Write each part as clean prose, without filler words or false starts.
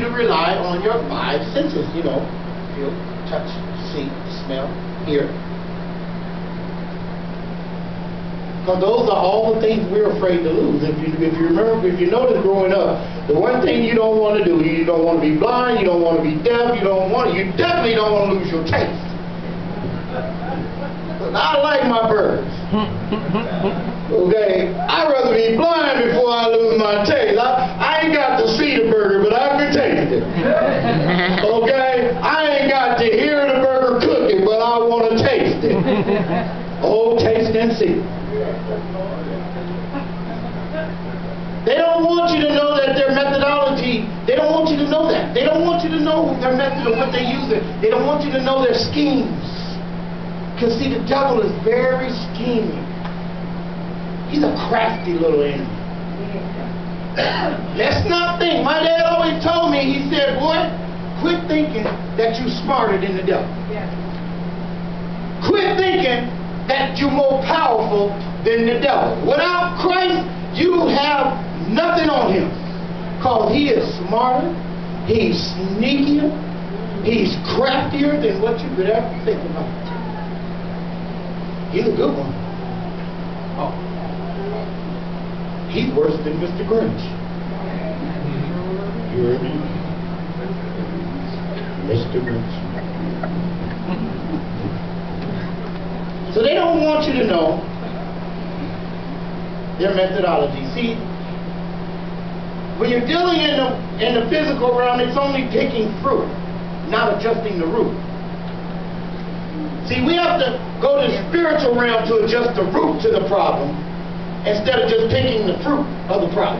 to rely on your five senses, you know, feel, touch, see, smell, hear. Because those are all the things we're afraid to lose. If you remember, if you notice growing up, the one thing you don't want to do, you don't want to be blind, you don't want to be deaf, you definitely don't want to lose your taste. Because I like my burgers. Okay, I'd rather be blind before I lose my taste. I ain't got to see the burger, but I can taste it. Okay, I ain't got to hear the burger cooking, but I want to taste it. Oh, taste and see. They don't want you to know that their methodology, they don't want you to know that. They don't want you to know their method of what they use. They don't want you to know their schemes. Because see, the devil is very scheming. He's a crafty little enemy. Let's not think. My dad always told me, he said, boy, quit thinking that you're smarter than the devil. Quit thinking that you're more powerful than the devil. Without Christ, you have nothing on him. Because he is smarter, he's sneakier, he's craftier than what you could ever think about. He's a good one. Oh. He's worse than Mr. Grinch. You heard me? Mr. Grinch. So they don't want you to know their methodology. See, when you're dealing in the physical realm, it's only picking fruit, not adjusting the root. See, we have to go to the spiritual realm to adjust the root to the problem instead of just picking the fruit of the problem.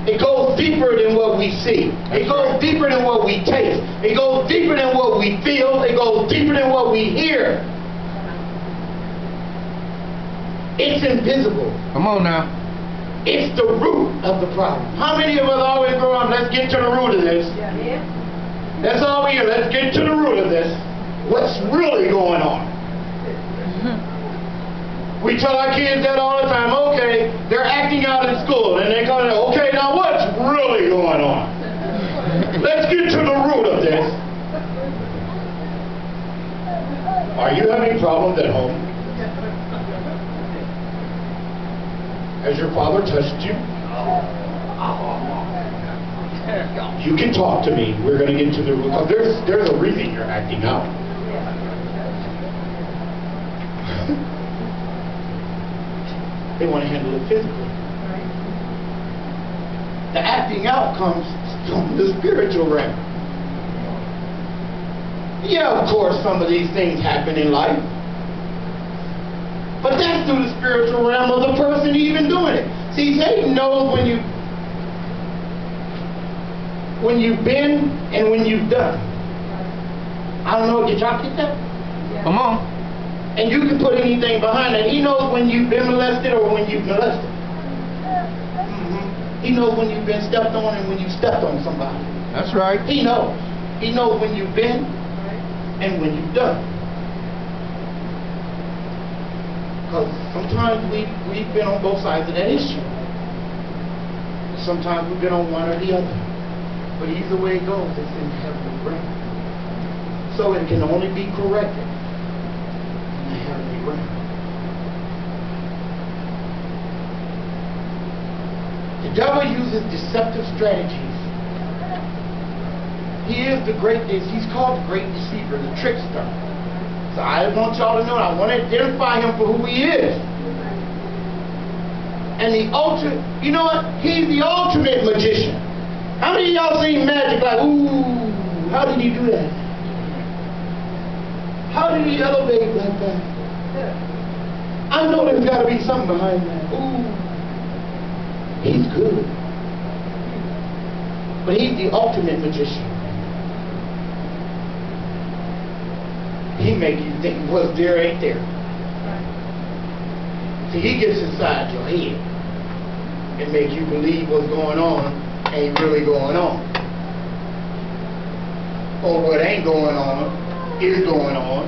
It goes deeper than what we see. It goes deeper than what we taste. It goes deeper than what we feel. It goes deeper than what we hear. It's invisible. Come on now. It's the root of the problem. How many of us always go on, let's get to the root of this. That's all we hear. Let's get to the root of this. What's really going on? We tell our kids that all the time. Okay, they're acting out in school, and they come in, okay, now what's really going on? Let's get to the root of this. Are you having problems at home? Has your father touched you? You can talk to me. We're going to get to the root. Because there's a reason you're acting out. They want to handle it physically. The acting out comes from the spiritual realm. Yeah, of course, some of these things happen in life. But that's through the spiritual realm of the person even doing it. See, Satan knows when you've been and when you've done. I don't know, did y'all get that? Come on. And you can put anything behind that. He knows when you've been molested or when you've molested. He knows when you've been stepped on and when you stepped on somebody. That's right. He knows. He knows when you've been and when you've done. Because sometimes we've been on both sides of that issue. Sometimes we've been on one or the other. But either way it goes, it's in heavenly realm. So it can only be corrected in the heavenly realm. The devil uses deceptive strategies. He is the he's called the great deceiver, the trickster. So I want y'all to know, I want to identify him for who he is. And you know what? He's the ultimate magician. How many of y'all seen magic like, ooh, how did he do that? How did he elevate like that? I know there's got to be something behind that. Ooh, he's good. But he's the ultimate magician. He make you think what's there ain't there. See, he gets inside your head and make you believe what's going on ain't really going on. Or what ain't going on is going on.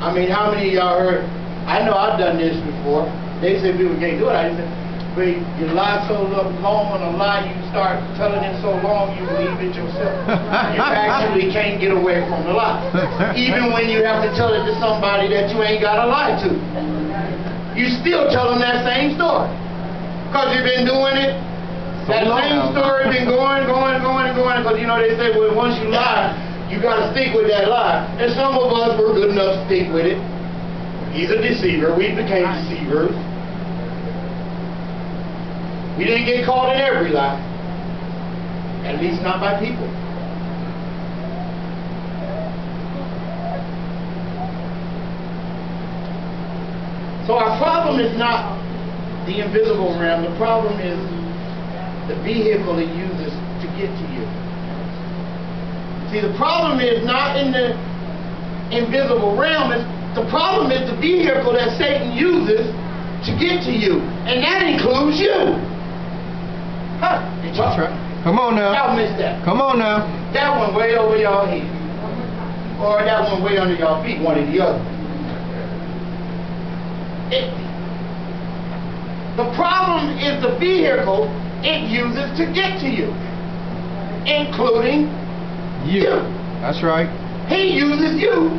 I mean, how many of y'all heard, I know I've done this before. They say people can't do it. I said, Where you lie so long on a lie, you start telling it so long you believe it yourself. You actually can't get away from the lie. Even when you have to tell it to somebody that you ain't got to lie to. You still tell them that same story. Because you've been doing it. That same story been going. Because you know they say, well, once you lie, you got to stick with that lie. And some of us were good enough to stick with it. He's a deceiver. We became deceivers. We didn't get caught in every lie. At least not by people. So our problem is not the invisible realm. The problem is the vehicle it uses to get to you. See, the problem is not in the invisible realm. The problem is the vehicle that Satan uses to get to you. And that includes you. Huh? That's right. Come on now. Y'all missed that. Come on now. That one way over y'all head. Or that one way under y'all feet, one or the other. The problem is the vehicle it uses to get to you. Including you. That's right. He uses you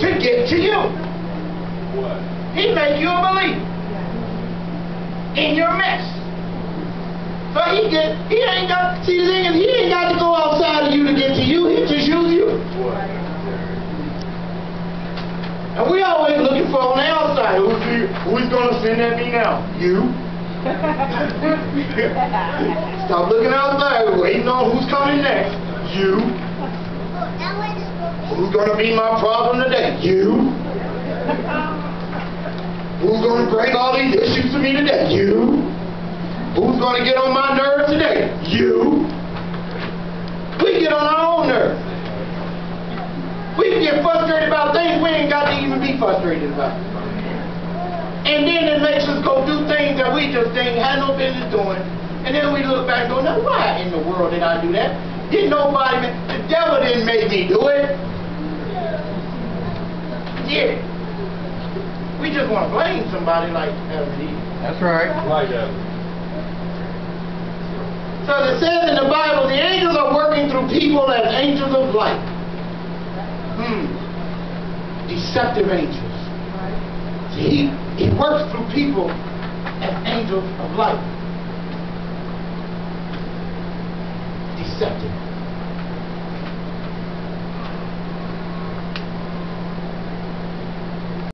to get to you. He make you a believer in your mess. So he ain't got, see the thing is, he ain't got to go outside of you to get to you, he just use you. And we always looking for on the outside, who's going to send at me now? You. Stop looking outside, waiting on who's coming next. You. Who's going to be my problem today? You. Who's going to bring all these issues to me today? You. Who's going to get on my nerves today? You. We get on our own nerves. We get frustrated about things we ain't got to even be frustrated about. And then it makes us go do things that we just ain't had no business doing. And then we look back and go, now why in the world did I do that? Didn't nobody, the devil didn't make me do it. Did it? We just want to blame somebody like Adam and Eve. That's right. Like that. So it says in the Bible, the angels are working through people as angels of light. Deceptive angels. See, he works through people as angels of light. Deceptive.